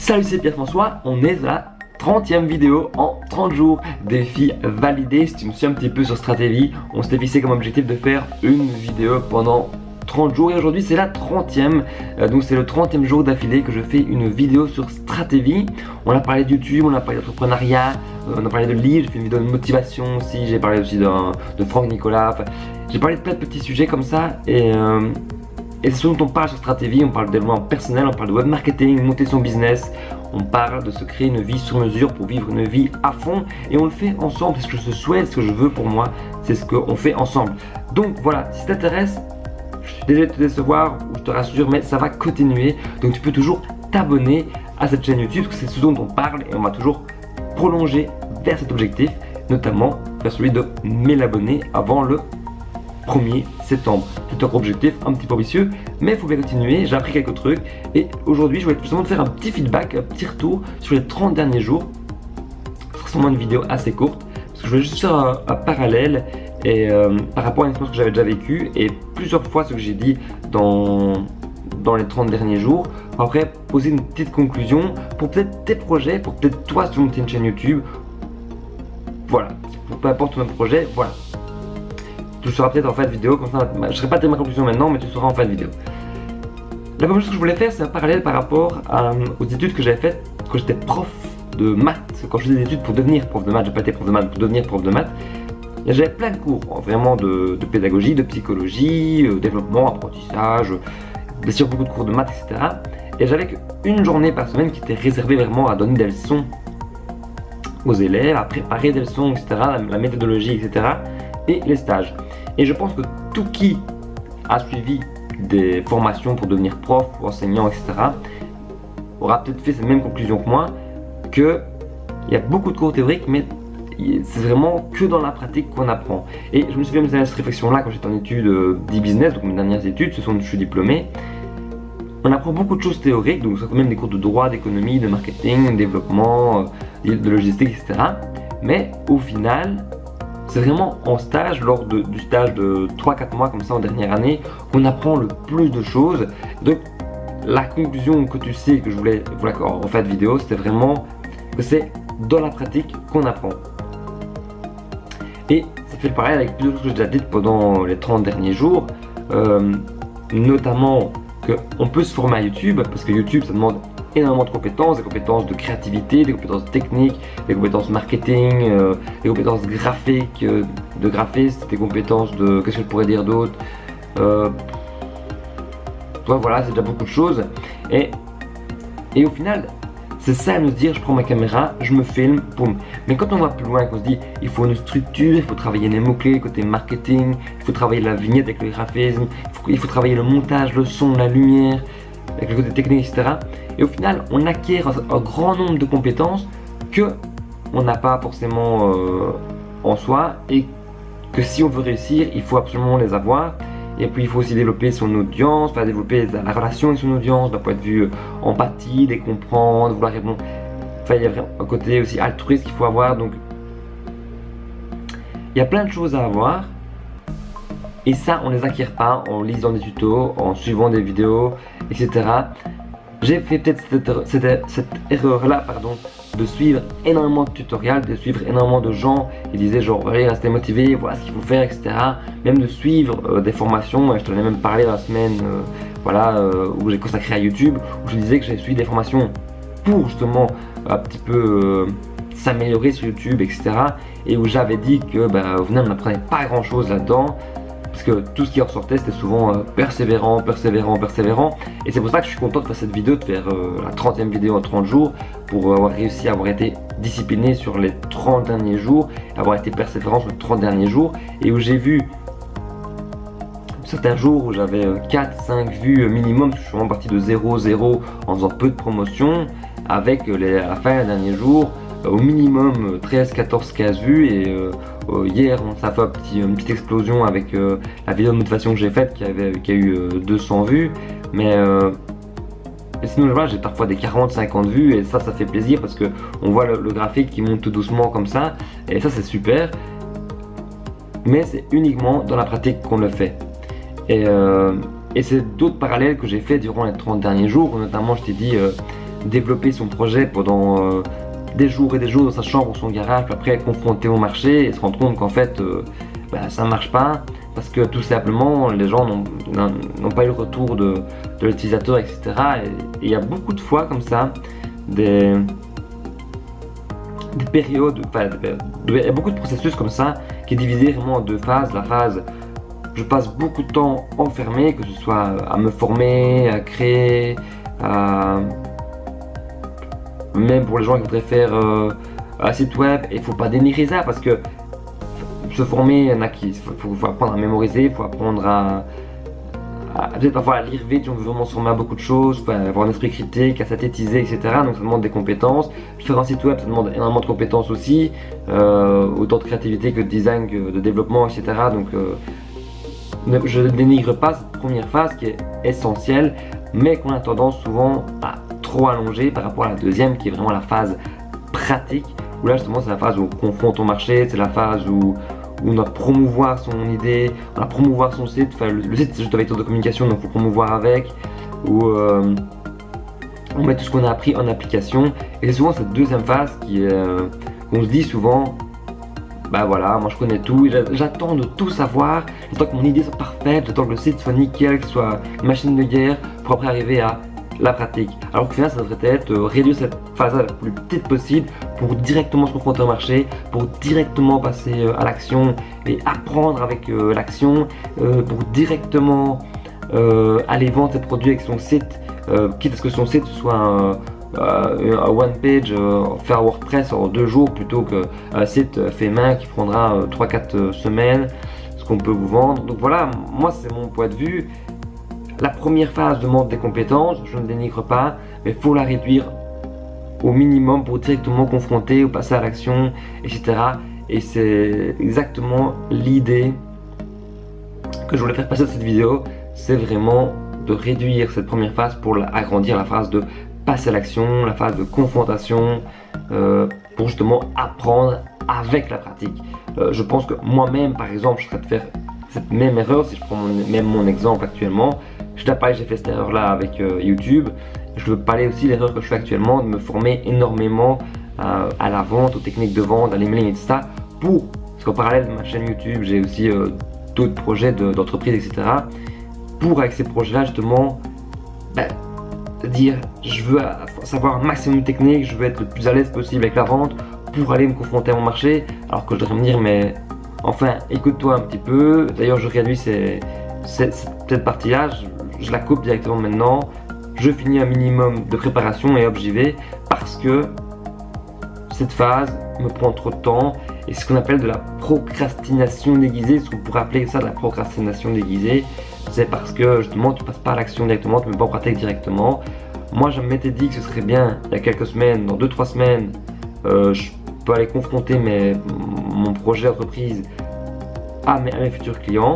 Salut, c'est Pierre-François, on est à la 30e vidéo en 30 jours, défi validé. Si tu me suis un petit peu sur Stratégie, on s'était fixé comme objectif de faire une vidéo pendant 30 jours et aujourd'hui c'est la 30e, donc c'est le 30e jour d'affilée que je fais une vidéo sur Stratégie. On a parlé de YouTube, on a parlé d'entrepreneuriat, on a parlé de livres, j'ai fait une vidéo de motivation aussi, j'ai parlé aussi de Franck Nicolas, enfin, j'ai parlé de plein de petits sujets comme ça et c'est ce dont on parle sur Stratégie. On parle de développement personnel, on parle de web marketing, monter son business, on parle de se créer une vie sur mesure pour vivre une vie à fond et on le fait ensemble, c'est ce que je souhaite, ce que je veux pour moi, c'est ce qu'on fait ensemble. Donc voilà, si ça t'intéresse, je suis désolé de te décevoir, je te rassure, mais ça va continuer. Donc tu peux toujours t'abonner à cette chaîne YouTube parce que c'est ce dont on parle et on va toujours prolonger vers cet objectif, notamment vers celui de 1000 abonnés avant le 1er septembre. C'est un objectif un petit peu ambitieux, mais il faut bien continuer. J'ai appris quelques trucs et aujourd'hui je voulais justement te faire un petit feedback, un petit retour sur les 30 derniers jours. Ce sera sûrement une vidéo assez courte parce que je voulais juste faire un parallèle et par rapport à une expérience que j'avais déjà vécue et plusieurs fois ce que j'ai dit dans les 30 derniers jours. Après, poser une petite conclusion pour peut-être tes projets, pour peut-être toi si tu montes une chaîne YouTube. Voilà, peu importe ton projet, voilà. Tu seras peut-être en fin de vidéo, comme ça, je ne serai pas à ma conclusion maintenant, mais tu seras en fin de vidéo. La première chose que je voulais faire, c'est un parallèle par rapport aux études que j'avais faites quand j'étais prof de maths. Quand je faisais des études pour devenir prof de maths, j'ai pas été prof de maths pour devenir prof de maths. J'avais plein de cours, vraiment de pédagogie, de psychologie, développement, apprentissage, bien sûr beaucoup de cours de maths, etc. Et j'avais qu'une journée par semaine qui était réservée vraiment à donner des leçons aux élèves, à préparer des leçons, etc., la méthodologie, etc., et les stages. Et je pense que tout qui a suivi des formations pour devenir prof ou enseignant, etc., aura peut-être fait cette même conclusion que moi, qu'il y a beaucoup de cours théoriques, mais c'est vraiment que dans la pratique qu'on apprend. Et je me souviens de cette réflexion-là quand j'étais en études d'e-business, donc mes dernières études, ce sont je suis diplômé. On apprend beaucoup de choses théoriques, donc ça fait même des cours de droit, d'économie, de marketing, de développement, de logistique, etc. Mais au final, c'est vraiment en stage, lors du stage de 3-4 mois comme ça en dernière année, qu'on apprend le plus de choses. Donc la conclusion que tu sais que je voulais en faire de vidéo, c'était vraiment que c'est dans la pratique qu'on apprend. Et ça fait le parallèle avec plusieurs choses que j'ai déjà dites pendant les 30 derniers jours, notamment qu'on peut se former à YouTube, parce que YouTube ça demande énormément de compétences, des compétences de créativité, des compétences techniques, des compétences marketing, des compétences graphiques, de graphiste, des compétences de... qu'est-ce que je pourrais dire d'autre, voilà, c'est déjà beaucoup de choses. Et au final, c'est ça de se dire, je prends ma caméra, je me filme, boum. Mais quand on va plus loin, qu'on se dit, il faut une structure, il faut travailler les mots-clés, côté marketing, il faut travailler la vignette avec le graphisme, il faut travailler le montage, le son, la lumière, avec le côté technique, etc. Et au final, on acquiert un grand nombre de compétences que on n'a pas forcément en soi et que si on veut réussir, il faut absolument les avoir. Et puis il faut aussi développer son audience, développer la relation avec son audience d'un point de vue empathie, les comprendre, vouloir répondre. Enfin, il y a vraiment un côté aussi altruiste qu'il faut avoir. Donc, il y a plein de choses à avoir. Et ça, on ne les acquiert pas en lisant des tutos, en suivant des vidéos, etc. J'ai fait peut-être cette erreur-là, de suivre énormément de tutoriels, de suivre énormément de gens qui disaient genre, allez, restez motivé, voilà ce qu'il faut faire, etc. Même de suivre des formations, je t'en ai même parlé dans la semaine où j'ai consacré à YouTube, où je disais que j'ai suivi des formations pour justement un petit peu s'améliorer sur YouTube, etc. Et où j'avais dit que au final on n'apprenait pas grand chose là-dedans. Parce que tout ce qui ressortait c'était souvent persévérant. Et c'est pour ça que je suis content de faire cette vidéo, de faire la 30e vidéo en 30 jours, pour avoir réussi à avoir été discipliné sur les 30 derniers jours, avoir été persévérant sur les 30 derniers jours, et où j'ai vu certains jours où j'avais 4-5 vues minimum, parce que je suis vraiment parti de 0-0 en faisant peu de promotion, avec à la fin des derniers jours, au minimum 13, 14, 15 vues et hier ça a fait une petite explosion avec la vidéo de motivation que j'ai faite qui a eu 200 vues, mais sinon voilà, j'ai parfois des 40, 50 vues et ça fait plaisir parce que on voit le graphique qui monte tout doucement comme ça et ça c'est super, mais c'est uniquement dans la pratique qu'on le fait. Et c'est d'autres parallèles que j'ai fait durant les 30 derniers jours, notamment je t'ai dit développer son projet pendant des jours et des jours dans sa chambre ou son garage, puis après être confronté au marché et se rendre compte qu'en fait ça marche pas parce que tout simplement les gens n'ont pas eu le retour de l'utilisateur, etc. Et il y a beaucoup de fois comme ça des périodes, il y a beaucoup de processus comme ça qui est divisé vraiment en deux phases. La phase je passe beaucoup de temps enfermé, que ce soit à me former, à créer, même pour les gens qui voudraient faire un site web. Et il ne faut pas dénigrer ça parce que se former, il y en a qui faut apprendre à mémoriser, il faut apprendre à peut-être parfois à lire vite si on veut vraiment se former à beaucoup de choses, avoir un esprit critique, à synthétiser, etc. Donc ça demande des compétences. Faire un site web, ça demande énormément de compétences aussi, autant de créativité que de design, que de développement, etc. Donc je ne dénigre pas cette première phase qui est essentielle, mais qu'on a tendance souvent à trop allonger par rapport à la deuxième qui est vraiment la phase pratique, où là justement c'est la phase où on confronte au marché, c'est la phase où on doit promouvoir son idée, on doit promouvoir son site. Enfin, le site c'est juste un vecteur de communication, donc il faut promouvoir avec, où on met tout ce qu'on a appris en application. Et c'est souvent cette deuxième phase qu'on se dit souvent, bah voilà, moi je connais tout, j'attends de tout savoir, j'attends que mon idée soit parfaite, j'attends que le site soit nickel, qu'il soit une machine de guerre, pour après arriver à la pratique. Alors qu'au final ça devrait être réduire cette phase la plus petite possible pour directement se confronter au marché, pour directement passer à l'action et apprendre avec l'action, pour directement aller vendre ses produits avec son site, quitte à ce que son site soit un one page, faire WordPress en 2 jours plutôt qu'un site fait main qui prendra 3-4 semaines, ce qu'on peut vous vendre. Donc voilà, moi c'est mon point de vue. La première phase demande des compétences, je ne dénigre pas, mais il faut la réduire au minimum pour directement confronter ou passer à l'action, etc. Et c'est exactement l'idée que je voulais faire passer dans cette vidéo, c'est vraiment de réduire cette première phase pour agrandir la phase de passer à l'action, la phase de confrontation, pour justement apprendre avec la pratique. Je pense que moi-même, par exemple, je serais de faire cette même erreur si je prends même mon exemple actuellement. Je t'ai parlé, j'ai fait cette erreur là avec YouTube. Je veux parler aussi de l'erreur que je fais actuellement, de me former énormément à la vente, aux techniques de vente, à l'emailing, etc. Parce qu'en parallèle de ma chaîne YouTube, j'ai aussi d'autres projets d'entreprise, etc. Pour, avec ces projets-là, justement, dire je veux savoir un maximum de techniques, je veux être le plus à l'aise possible avec la vente pour aller me confronter à mon marché. Alors que je devrais me dire, mais enfin, écoute-toi un petit peu. D'ailleurs, je réduis cette partie-là, je la coupe directement maintenant. Je finis un minimum de préparation et hop, j'y vais parce que cette phase me prend trop de temps et c'est ce qu'on appelle de la procrastination déguisée, ce qu'on pourrait appeler ça de la procrastination déguisée. C'est parce que justement tu passes pas à l'action directement, tu ne mets pas en pratique directement. Moi je m'étais dit que ce serait bien il y a quelques semaines, dans 2-3 semaines, je peux aller confronter mon projet d'entreprise à mes futurs clients.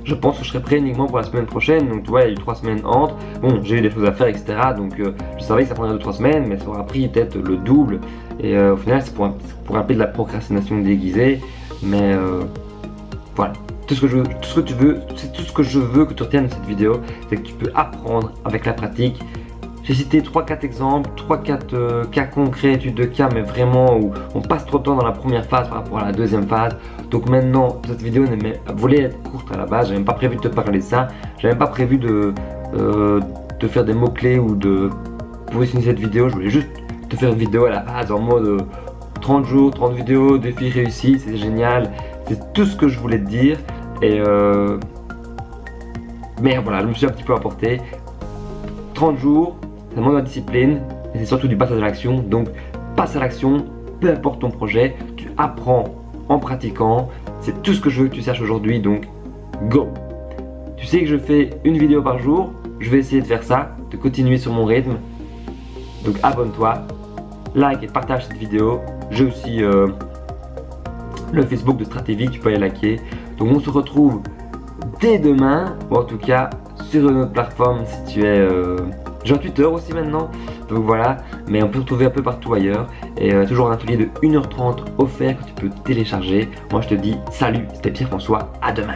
Je pense que je serai prêt uniquement pour la semaine prochaine, donc tu vois, il y a eu 3 semaines entre. Bon, j'ai eu des choses à faire, etc. Donc je savais que ça prendrait 2-3 semaines, mais ça aura pris peut-être le double. Et au final, c'est pour appeler de la procrastination déguisée. Mais voilà. Tout ce que je veux que tu retiennes de cette vidéo, c'est que tu peux apprendre avec la pratique. J'ai cité 3-4 exemples, 3-4 cas concrets, études de cas, mais vraiment où on passe trop de temps dans la première phase par rapport à la deuxième phase. Donc maintenant, cette vidéo voulait être courte à la base, j'avais même pas prévu de te parler de ça, j'avais même pas prévu de faire des mots-clés ou de positionner cette vidéo, je voulais juste te faire une vidéo à la base en mode 30 jours, 30 vidéos, défi réussi, c'est génial, c'est tout ce que je voulais te dire. Et mais voilà, je me suis un petit peu apporté. 30 jours, ça demande de la discipline, et c'est surtout du passage à l'action. Donc passe à l'action, peu importe ton projet, tu apprends en pratiquant. C'est tout ce que je veux que tu saches aujourd'hui, donc go. Tu sais que je fais une vidéo par jour, je vais essayer de faire ça, de continuer sur mon rythme. Donc abonne-toi, like et partage cette vidéo. J'ai aussi le Facebook de Stratévie, tu peux aller liker. Donc on se retrouve dès demain, ou en tout cas sur une autre plateforme si tu es... J'ai un Twitter aussi maintenant, donc voilà, mais on peut se retrouver un peu partout ailleurs. Et toujours un atelier de 1h30 offert que tu peux télécharger. Moi je te dis salut, c'était Pierre-François, à demain.